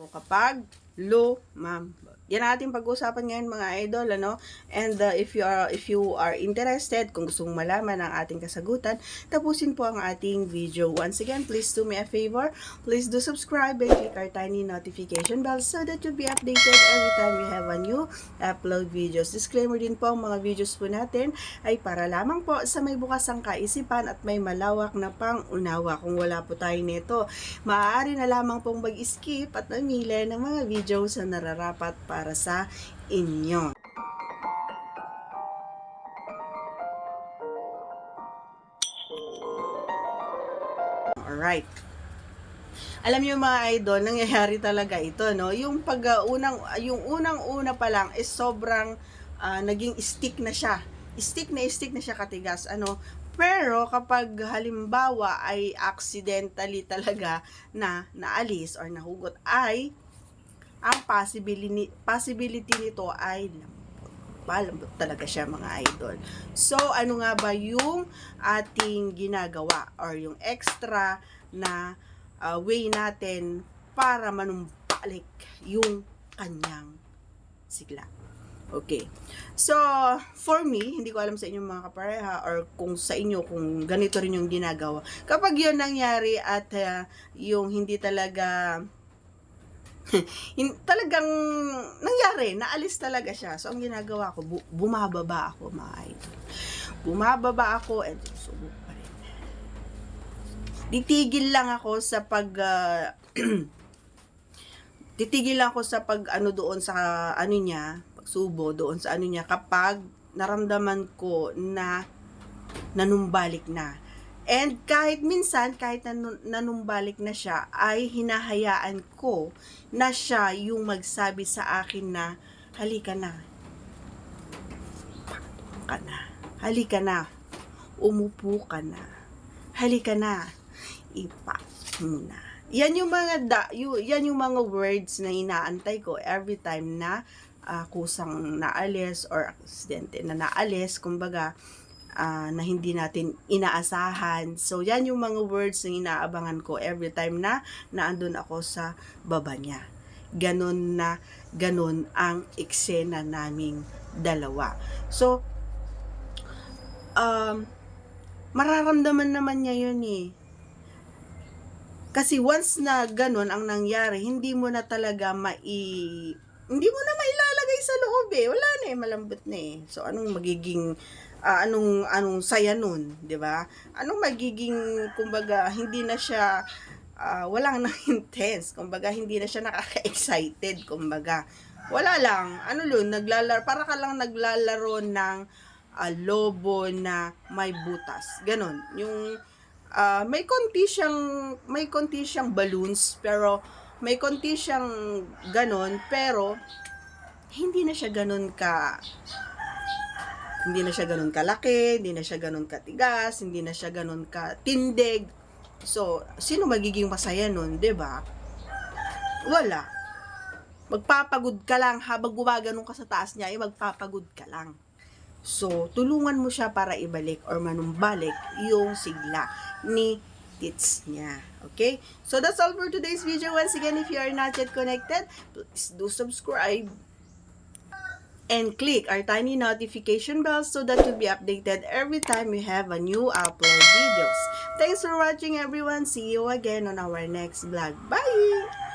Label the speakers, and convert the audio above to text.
Speaker 1: o kapag lumambot. Yan ang ating pag-uusapan ngayon mga idol, ano? And if you are interested, kung gusto mong malaman ang ating kasagutan, tapusin po ang ating video. Once again, please do me a favor. Please do subscribe and click our tiny notification bell so that you'll be updated every time we have a new upload videos. Disclaimer din po, ang mga videos po natin ay para lamang po sa may bukas ang kaisipan at may malawak na pang-unawa. Kung wala po tayo nito, maaari na lamang pong mag-skip at mamili ng mga videos na nararapat para sa inyo. Alright. Alam niyo mga idol, nangyayari talaga ito, no? Yung unang-una pa lang is sobrang naging stick na siya. Stick na siya katigas, ano? Pero kapag halimbawa ay accidentally talaga na naalis or nahugot, ay ang possibility nito ay malambot talaga siya mga idol. So ano nga ba yung ating ginagawa or yung extra na way natin para manumbalik yung kanyang sigla? Okay. So, for me, hindi ko alam sa inyo mga kapareha or kung sa inyo kung ganito rin yung ginagawa. Kapag yun nangyari at yung hindi talaga talagang nangyari, naalis talaga siya. So, ang ginagawa ko, bumababa ako mga idol. Bumababa ako and subok pa rin. Titigil lang ako sa ano doon sa ano niya, pagsubo doon sa ano niya kapag naramdaman ko na nanumbalik na. And kahit minsan, kahit nanumbalik na siya, ay hinahayaan ko na siya yung magsabi sa akin na, halika na. Halika na. Umupo ka na. Halika na. Ipa muna. Yan yung mga words na inaantay ko every time na kusang naalis or aksidente na naalis, kumbaga, na hindi natin inaasahan. So, yan yung mga words na inaabangan ko every time na naandun ako sa baba niya. Ganon ang eksena naming dalawa. So, mararamdaman naman niya yun eh. Kasi once na ganon ang nangyari, hindi mo na mailalagay sa loob eh. Wala na eh, malambot na eh. So, anong magiging anong saya nun, 'di ba? Anong magiging, kumbaga, hindi na siya walang na intense, kumbaga hindi na siya nakaka-excited, kumbaga. Wala lang, para ka lang naglalaro ng lobo na may butas. Ganon. Yung may konti siyang balloons, pero may konti siyang ganon, pero hindi na siya ganon kalaki, hindi na siya ganun katigas, hindi na siya ganun katindig. So, sino magiging masaya nun, 'di ba? Wala. Magpapagod ka lang habang gumaganong ka sa taas niya, magpapagod ka lang. So, tulungan mo siya para ibalik or manumbalik yung sigla ni tits niya. Okay? So, that's all for today's video. Once again, if you are not yet connected, please do subscribe and click our tiny notification bell so that you'll be updated every time we have a new upload videos. Thanks for watching everyone. See you again on our next vlog. Bye!